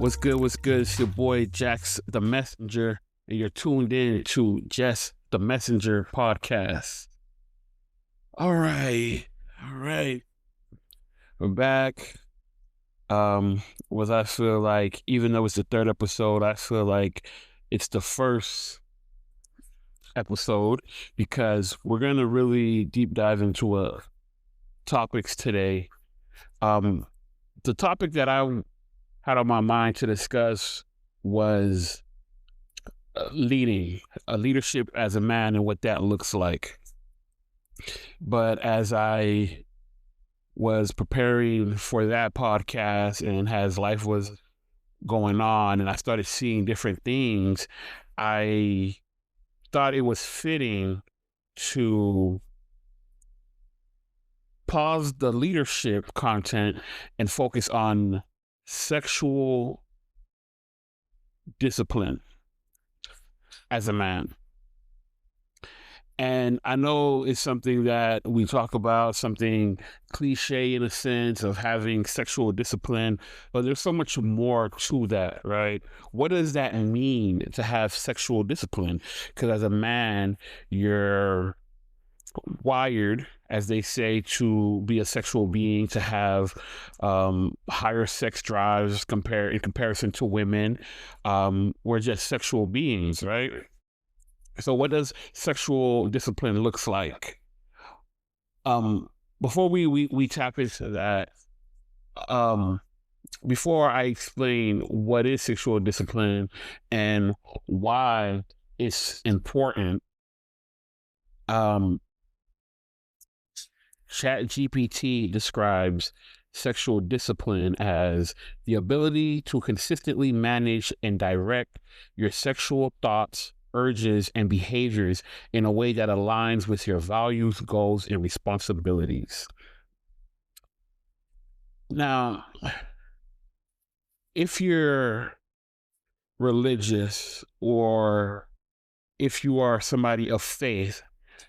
What's good? What's good? It's your boy Jax the Messenger, and you're tuned in to Just the Messenger podcast. All right. We're back. I feel like, even though it's the third episode, I feel like it's the first episode because we're gonna really deep dive into topics today. The topic that I had on my mind to discuss was leadership as a man and what that looks like. But as I was preparing for that podcast and as life was going on and I started seeing different things, I thought it was fitting to pause the leadership content and focus on sexual discipline as a man. And I know it's something that we talk about, something cliche in a sense of having sexual discipline, but there's so much more to that, right? What does that mean to have sexual discipline? Because as a man, you're wired, as they say, to be a sexual being, to have higher sex drives in comparison to women. We're just sexual beings, right? So what does sexual discipline looks like? Before we tap into that, before I explain what is sexual discipline and why it's important, ChatGPT describes sexual discipline as the ability to consistently manage and direct your sexual thoughts, urges, and behaviors in a way that aligns with your values, goals, and responsibilities. Now, if you're religious or if you are somebody of faith,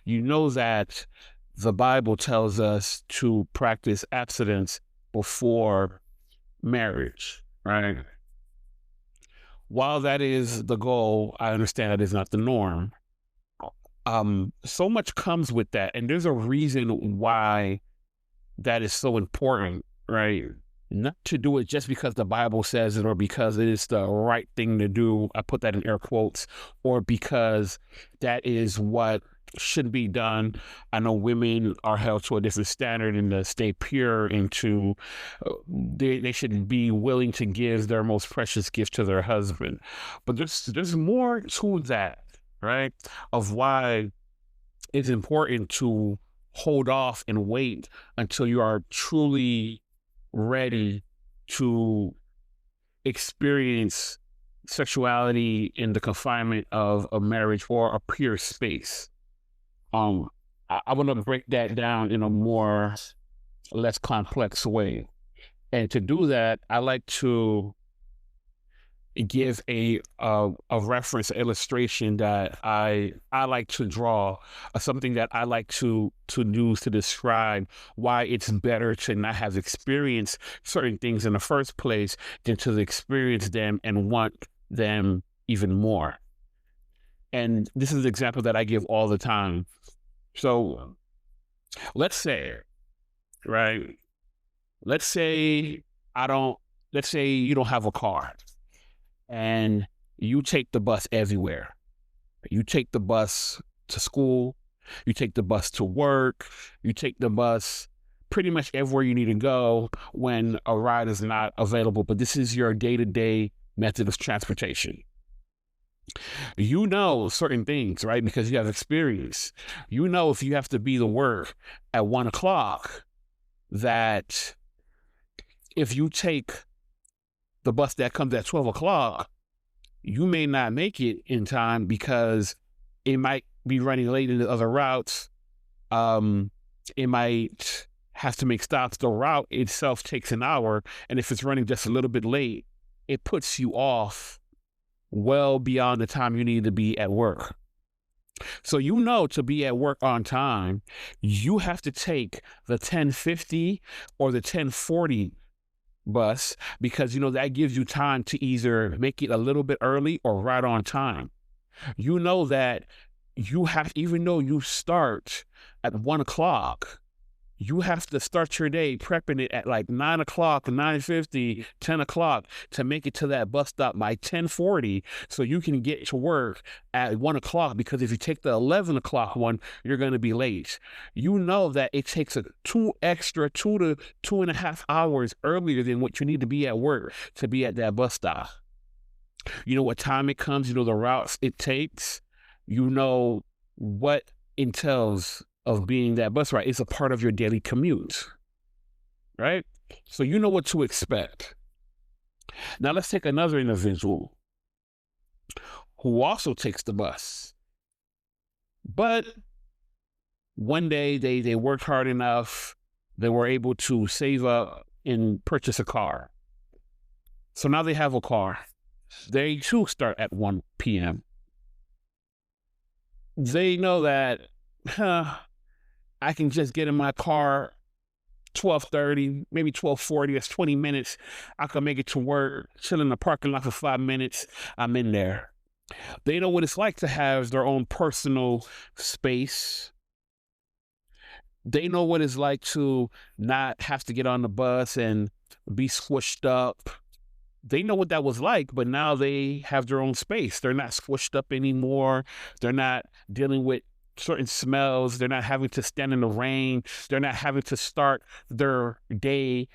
you know that the Bible tells us to practice abstinence before marriage, right? While that is the goal, I understand that is not the norm. So much comes with that, and there's a reason why that is so important, right? Not to do it just because the Bible says it or because it is the right thing to do. I put that in air quotes, or because that is what should be done. I know women are held to a different standard and to stay pure and to they should be willing to give their most precious gift to their husband. But there's more to that, right? Of why it's important to hold off and wait until you are truly ready to experience sexuality in the confinement of a marriage or a pure space. I want to break that down in a less complex way. And to do that, I like to give a reference, an illustration that I like to draw, something that I like to use to describe why it's better to not have experienced certain things in the first place than to experience them and want them even more. And this is the example that I give all the time. So let's say, right? Let's say you don't have a car and you take the bus everywhere. You take the bus to school, you take the bus to work, you take the bus pretty much everywhere you need to go when a ride is not available, but this is your day-to-day method of transportation. You know certain things, right? Because you have experience. You know if you have to be to work at 1:00, that if you take the bus that comes at 12:00, you may not make it in time because it might be running late in the other routes. It might have to make stops. The route itself takes an hour, and if it's running just a little bit late, it puts you off well beyond the time you need to be at work. So you know to be at work on time, you have to take the 10:50 or the 10:40 bus because, that gives you time to either make it a little bit early or right on time. You know that even though you start at 1 o'clock, you have to start your day prepping it at like 9 o'clock, 9:50, 10 o'clock to make it to that bus stop by 10:40 so you can get to work at 1 o'clock, because if you take the 11 o'clock one, you're going to be late. You know that it takes two to 2.5 hours earlier than what you need to be at work to be at that bus stop. You know what time it comes, you know the routes it takes, you know what entails of being that bus ride. It's a part of your daily commute, right? So you know what to expect. Now let's take another individual who also takes the bus. But one day they worked hard enough, they were able to save up and purchase a car. So now they have a car. They too start at 1 p.m. They know that, I can just get in my car 12:30, maybe 12:40. That's 20 minutes. I can make it to work, chill in the parking lot for 5 minutes. I'm in there. They know what it's like to have their own personal space. They know what it's like to not have to get on the bus and be squished up. They know what that was like, but now they have their own space. They're not squished up anymore. They're not dealing with certain smells. They're not having to stand in the rain. They're not having to start their day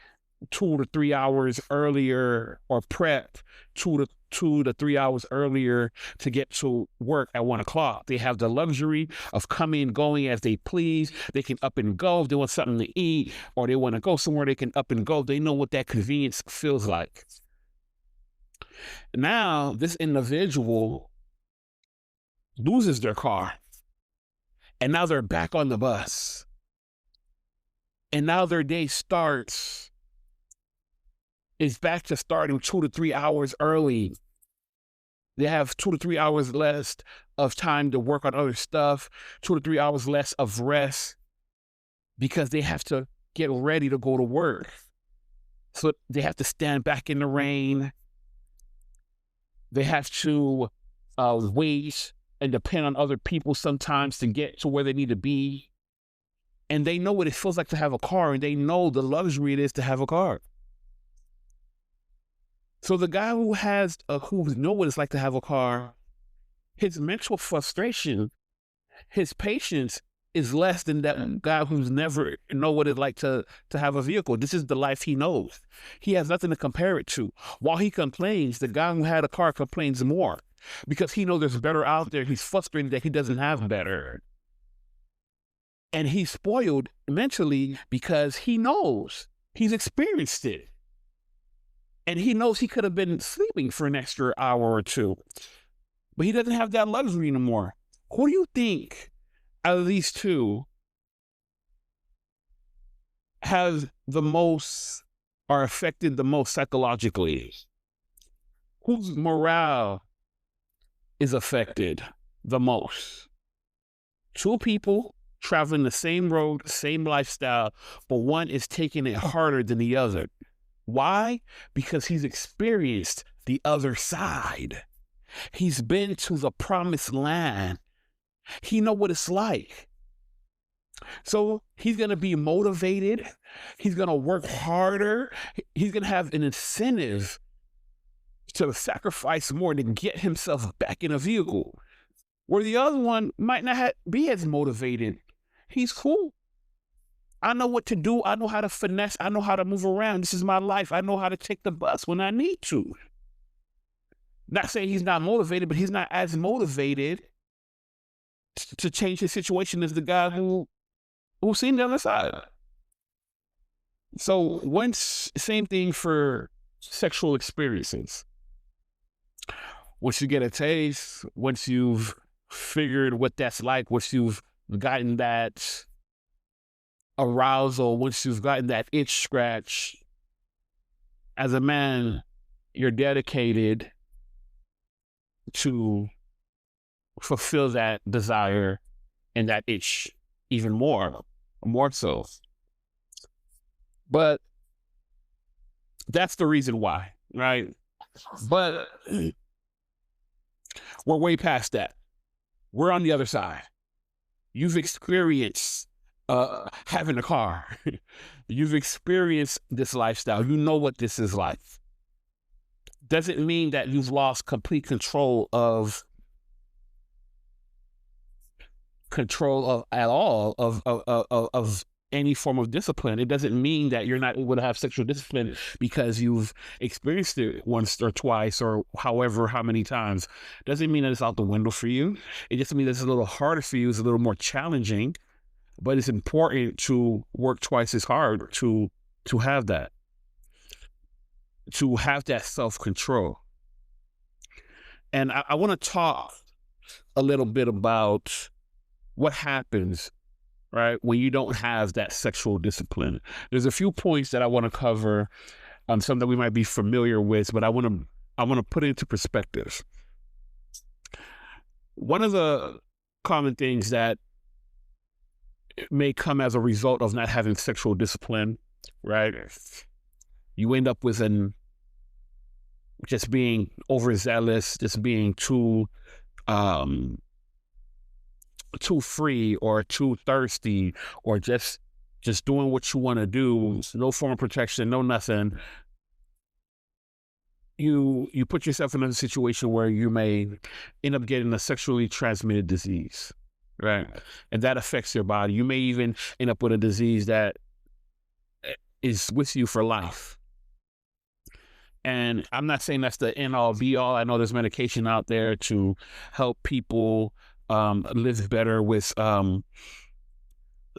2 to 3 hours earlier or prep 2 to 3 hours earlier to get to work at 1 o'clock. They have the luxury of coming and going as they please. They can up and go if they want something to eat or they want to go somewhere. They can up and go. They know what that convenience feels like. Now, this individual loses their car. And now they're back on the bus. And now their day is back to starting 2 to 3 hours early. They have 2 to 3 hours less of time to work on other stuff, 2 to 3 hours less of rest, because they have to get ready to go to work. So they have to stand back in the rain. They have to wait and depend on other people sometimes to get to where they need to be. And they know what it feels like to have a car, and they know the luxury it is to have a car. So the guy who knows what it's like to have a car, his mental frustration, his patience is less than that guy who's never know what it's like to have a vehicle. This is the life he knows. He has nothing to compare it to. While he complains, the guy who had a car complains more because he knows there's better out there. He's frustrated that he doesn't have better. And he's spoiled mentally because he knows he's experienced it. And he knows he could have been sleeping for an extra hour or two, but he doesn't have that luxury anymore. Who do you think out of these two have the most, are affected the most psychologically? Whose morale is affected the most? Two people traveling the same road, same lifestyle, but one is taking it harder than the other. Why? Because he's experienced the other side. He's been to the promised land. He knows what it's like. So he's going to be motivated. He's going to work harder. He's going to have an incentive to sacrifice more to get himself back in a vehicle. Where the other one might not be as motivated. He's cool. I know what to do. I know how to finesse. I know how to move around. This is my life. I know how to take the bus when I need to. Not saying he's not motivated, but he's not as motivated to change his situation as the guy who's seen the other side. So same thing for sexual experiences. Once you get a taste, once you've figured what that's like, once you've gotten that arousal, once you've gotten that itch scratch, as a man, you're dedicated to fulfill that desire and that itch even more so. But That's the reason why, right? But we're way past that. We're on the other side. You've experienced having a car. You've experienced this lifestyle. You know what this is like. Doesn't mean that you've lost complete control at all of any form of discipline. It doesn't mean that you're not able to have sexual discipline because you've experienced it once or twice or however how many times. Doesn't mean that it's out the window for you. It just means it's a little harder for you. It's a little more challenging, but it's important to work twice as hard to have that self-control. And I want to talk a little bit about what happens, right, when you don't have that sexual discipline. There's a few points that I want to cover, some that we might be familiar with, but I want to put it into perspective. One of the common things that may come as a result of not having sexual discipline, right? You end up with just being overzealous, just being too free or too thirsty, or just doing what you want to do, no form of protection, no nothing. You put yourself in a situation where you may end up getting a sexually transmitted disease, right? And that affects your body. You may even end up with a disease that is with you for life. And I'm not saying that's the end all be all. I know there's medication out there to help people live better with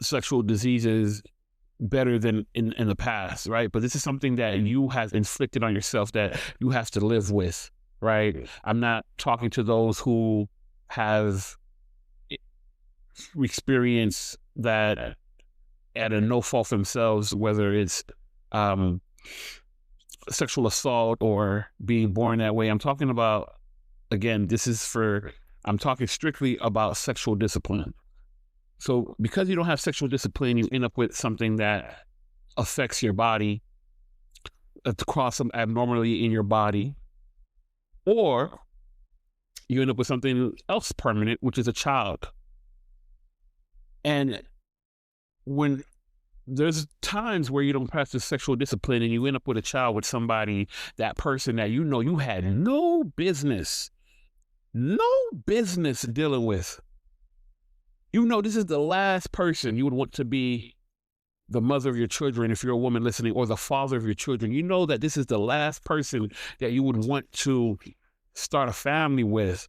sexual diseases better than in the past, right? But this is something that you have inflicted on yourself that you have to live with, right? I'm not talking to those who have experienced that at a no fault themselves, whether it's sexual assault or being born that way. I'm talking about, again, I'm talking strictly about sexual discipline. So because you don't have sexual discipline, you end up with something that affects your body, to cause some abnormality in your body, or you end up with something else permanent, which is a child. And when there's times where you don't practice sexual discipline and you end up with a child with somebody, that person that you know you had no business dealing with. You know, this is the last person you would want to be the mother of your children, if you're a woman listening, or the father of your children. You know that this is the last person that you would want to start a family with.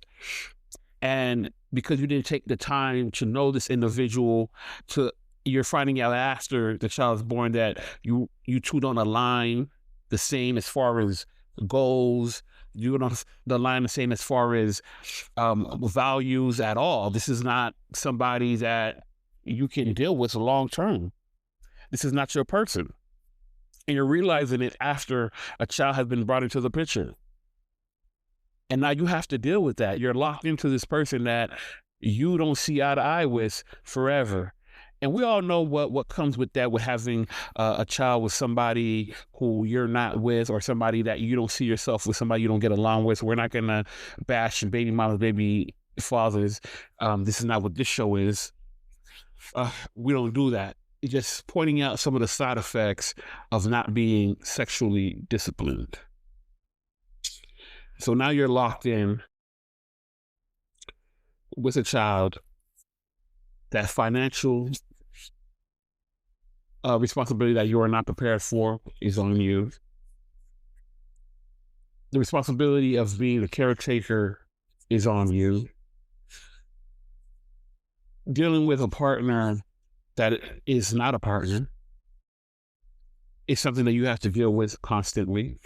And because you didn't take the time to know this individual, you're finding out after the child is born that you two don't align the same as far as goals. You don't align the same as far as values at all. This is not somebody that you can deal with long term. This is not your person. And you're realizing it after a child has been brought into the picture. And now you have to deal with that. You're locked into this person that you don't see eye to eye with forever. And we all know what comes with that, with having a child with somebody who you're not with, or somebody that you don't see yourself with, somebody you don't get along with. We're not going to bash baby mamas, baby fathers. This is not what this show is. We don't do that. It's just pointing out some of the side effects of not being sexually disciplined. So now you're locked in with a child. That financial responsibility that you are not prepared for is on you. The responsibility of being a caretaker is on you. Dealing with a partner that is not a partner is something that you have to deal with constantly.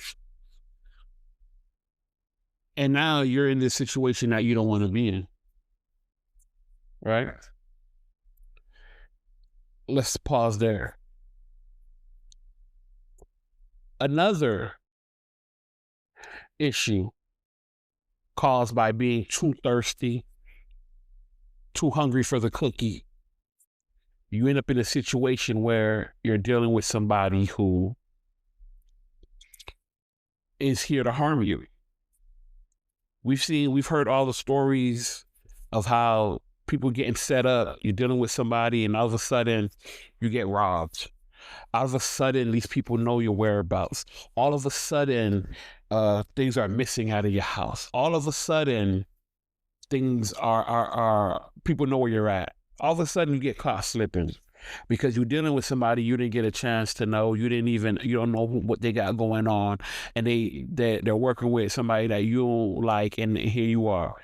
And now you're in this situation that you don't want to be in, right? Let's pause there. Another issue caused by being too thirsty, too hungry for the cookie. You end up in a situation where you're dealing with somebody who is here to harm you. We've heard all the stories of how people getting set up. You're dealing with somebody, and all of a sudden, you get robbed. All of a sudden, these people know your whereabouts. All of a sudden, things are missing out of your house. All of a sudden, things are people know where you're at. All of a sudden, you get caught slipping because you're dealing with somebody you didn't get a chance to know. You don't know what they got going on, and they're working with somebody that you don't like, and here you are.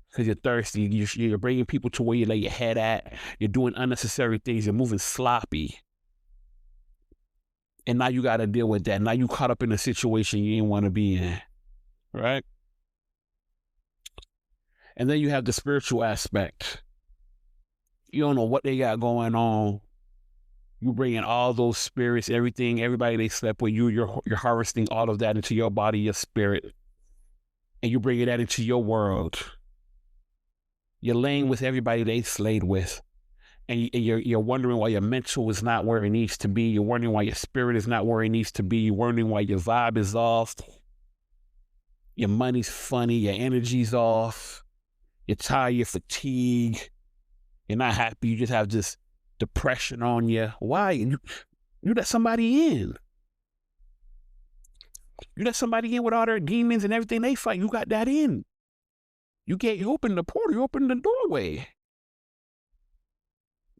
Because you're thirsty, you're bringing people to where you lay your head at. You're doing unnecessary things. You're moving sloppy. And now you got to deal with that. Now you caught up in a situation you didn't want to be in, right? And then you have the spiritual aspect. You don't know what they got going on. You bring in all those spirits, everybody they slept with, you're harvesting all of that into your body, your spirit. And you bring that into your world. You're laying with everybody they slayed with. And you're wondering why your mental is not where it needs to be. You're wondering why your spirit is not where it needs to be. You're wondering why your vibe is off. Your money's funny. Your energy's off. You're tired. You're fatigued. You're not happy. You just have this depression on you. Why? You let somebody in. You let somebody in with all their demons and everything they fight. You got that in. You open the portal. You open the doorway.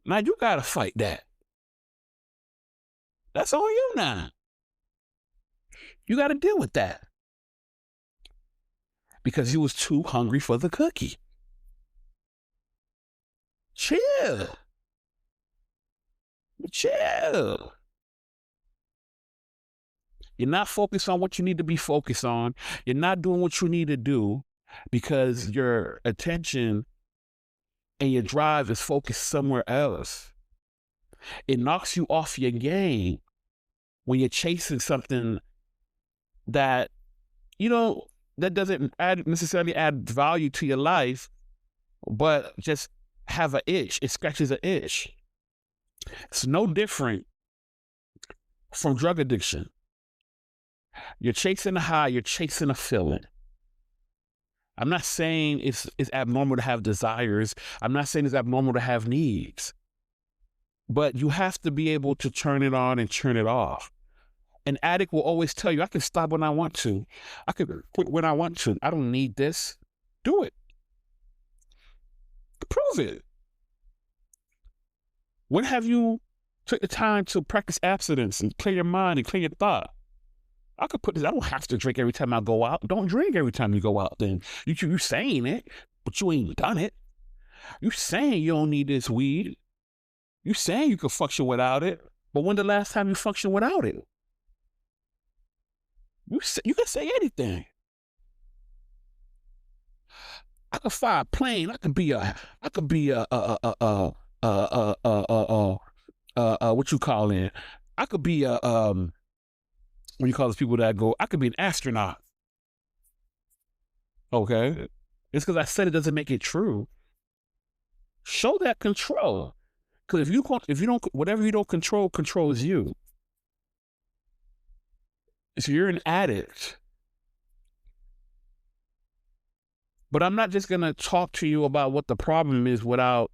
Now you got to fight that. That's on you now. You got to deal with that. Because you was too hungry for the cookie. Chill. You're not focused on what you need to be focused on. You're not doing what you need to do because your attention and your drive is focused somewhere else. It knocks you off your game when you're chasing something that, that doesn't necessarily add value to your life, but just have an itch. It scratches an itch. It's no different from drug addiction. You're chasing a high, you're chasing a feeling. I'm not saying it's abnormal to have desires. I'm not saying it's abnormal to have needs. But you have to be able to turn it on and turn it off. An addict will always tell you, I can stop when I want to. I can quit when I want to. I don't need this. Do it. Prove it. When have you took the time to practice abstinence and clear your mind and clear your thought? I could put this, I don't have to drink every time I go out. Don't drink every time you go out then. You saying it, but you ain't done it. You saying you don't need this weed. You saying you can function without it, but when the last time you functioned without it? You can say anything. I could fly a plane. I could be a what you call it? I could be what you call those people that go, I could be an astronaut. Okay. It's because I said it doesn't make it true. Show that control. Because if you don't, whatever you don't control controls you. So you're an addict. But I'm not just going to talk to you about what the problem is without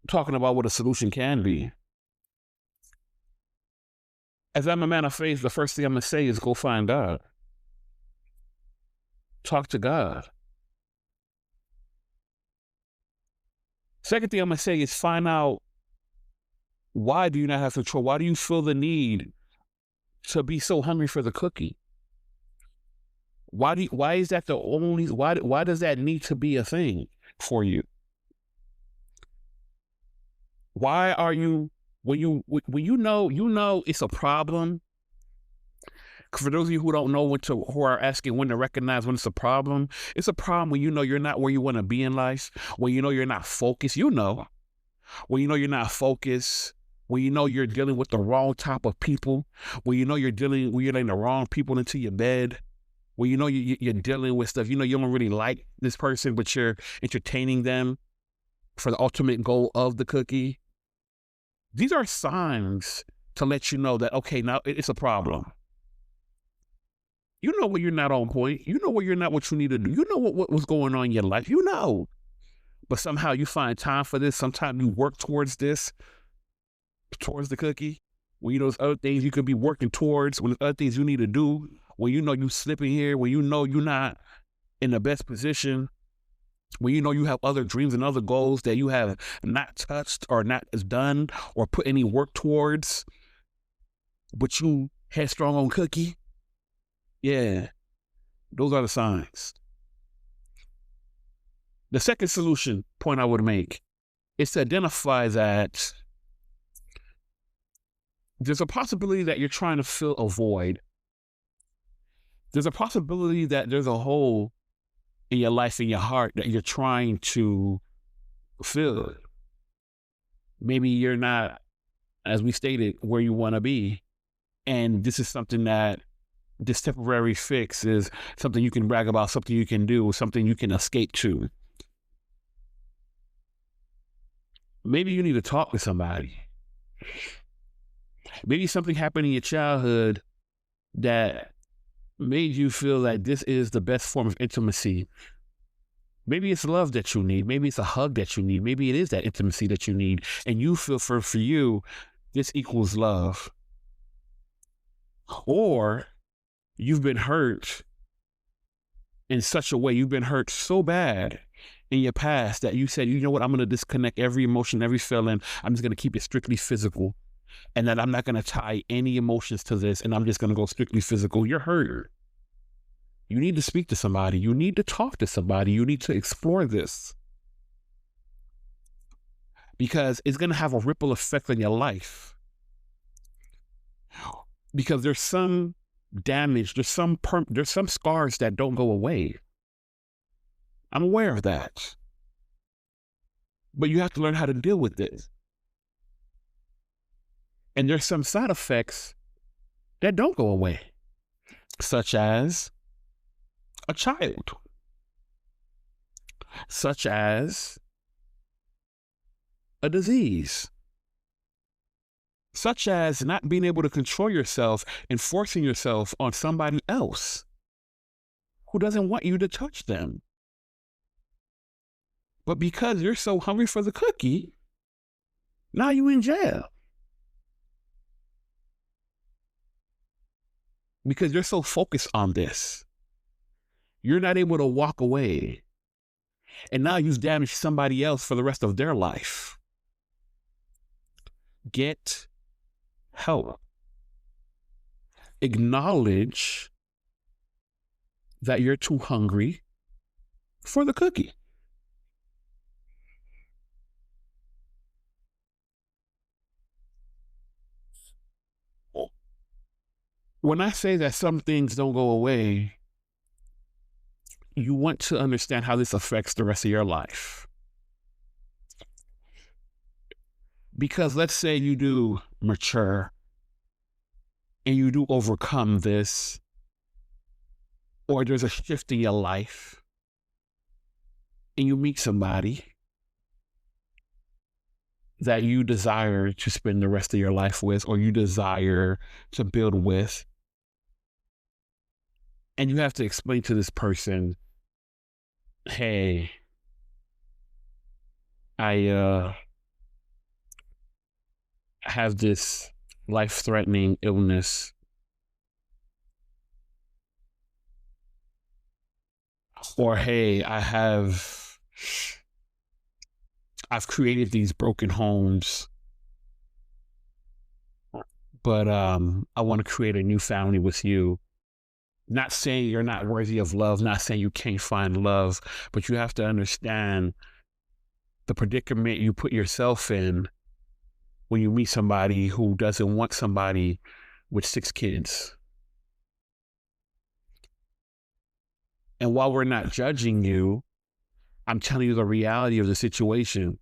talking about what a solution can be. As I'm a man of faith, the first thing I'm going to say is go find God. Talk to God. Second thing I'm going to say is find out, why do you not have control? Why do you feel the need to be so hungry for the cookie? Why is that the only, why does that need to be a thing for you? Why are you, when you know it's a problem? For those of you who don't know who are asking when to recognize when it's a problem when you know you're not where you want to be in life, when you know you're not focused, when you know you're not focused, when you know you're dealing with the wrong type of people, when you know you're letting the wrong people into your bed, when you know you're dealing with stuff, you don't really like this person, but you're entertaining them for the ultimate goal of the cookie. These are signs to let you know that, okay, now it's a problem. You know when you're not on point. You know when you're not what you need to do. You know what's going on in your life. You know. But somehow you find time for this. Sometimes you work towards this, towards the cookie. When you know there's other things you could be working towards, when there's other things you need to do, when you know you slipping here, when you know you're not in the best position, when you know you have other dreams and other goals that you have not touched or not done or put any work towards, but you headstrong on cookie, yeah, those are the signs. The second solution point I would make is to identify that there's a possibility that you're trying to fill a void. There's a possibility that there's a hole in your life, in your heart, that you're trying to fill. Maybe you're not, as we stated, where you want to be. And this is something that this temporary fix is something you can brag about, something you can do, something you can escape to. Maybe you need to talk to somebody. Maybe something happened in your childhood that made you feel like this is the best form of intimacy. Maybe it's love that you need. Maybe it's a hug that you need. Maybe it is that intimacy that you need. And you feel for you, this equals love. Or you've been hurt in such a way, you've been hurt so bad in your past that you said, you know what, I'm going to disconnect every emotion, every feeling. I'm just going to keep it strictly physical. And that I'm not going to tie any emotions to this, and I'm just going to go strictly physical. You're hurt. You need to speak to somebody. You need to talk to somebody. You need to explore this. Because it's going to have a ripple effect on your life. Because there's some damage, there's some scars that don't go away. I'm aware of that. But you have to learn how to deal with this. And there's some side effects that don't go away, such as a child, such as a disease, such as not being able to control yourself and forcing yourself on somebody else who doesn't want you to touch them. But because you're so hungry for the cookie, now you're in jail. Because you're so focused on this. You're not able to walk away. And now you've damaged somebody else for the rest of their life. Get help. Acknowledge that you're too hungry for the cookie. When I say that some things don't go away, you want to understand how this affects the rest of your life. Because let's say you do mature and you do overcome this, or there's a shift in your life and you meet somebody that you desire to spend the rest of your life with, or you desire to build with. And you have to explain to this person, hey, I have this life-threatening illness. Or, hey, I've created these broken homes, but I want to create a new family with you. Not saying you're not worthy of love, not saying you can't find love, but you have to understand the predicament you put yourself in when you meet somebody who doesn't want somebody with 6 kids. And while we're not judging you, I'm telling you the reality of the situation.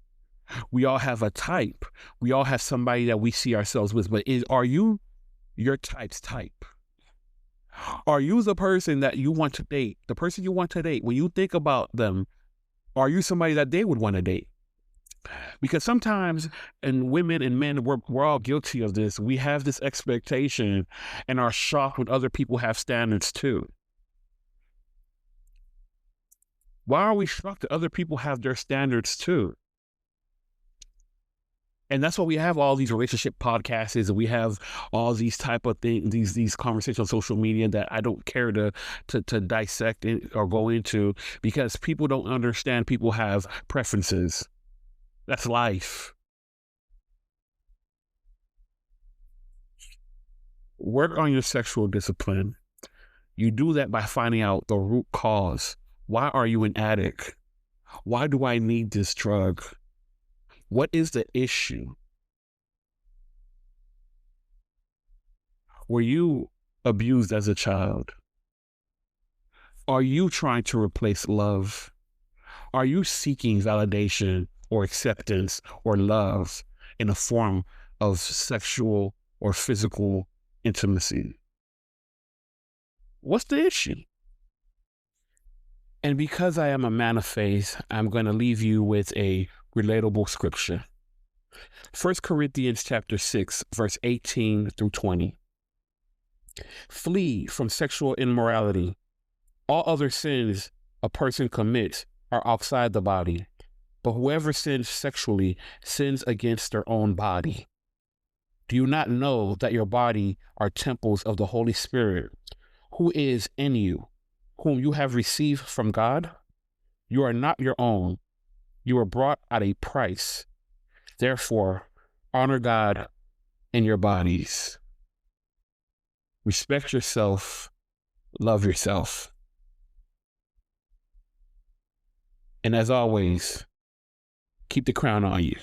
We all have a type. We all have somebody that we see ourselves with, but are you your type's type? Are you the person that you want to date? The person you want to date, when you think about them, are you somebody that they would want to date? Because sometimes, and women and men, we're all guilty of this. We have this expectation and are shocked when other people have standards too. Why are we shocked that other people have their standards too? And that's why we have all these relationship podcasts, and we have all these type of things, these conversations on social media that I don't care to dissect or go into, because people don't understand people have preferences. That's life. Work on your sexual discipline. You do that by finding out the root cause. Why are you an addict? Why do I need this drug? What is the issue? Were you abused as a child? Are you trying to replace love? Are you seeking validation or acceptance or love in a form of sexual or physical intimacy? What's the issue? And because I am a man of faith, I'm going to leave you with a relatable scripture. 1 Corinthians chapter 6, verse 18 through 20. Flee from sexual immorality. All other sins a person commits are outside the body, but whoever sins sexually sins against their own body. Do you not know that your body are temples of the Holy Spirit, who is in you, whom you have received from God? You are not your own. You were bought at a price. Therefore, honor God in your bodies. Respect yourself. Love yourself. And as always, keep the crown on you.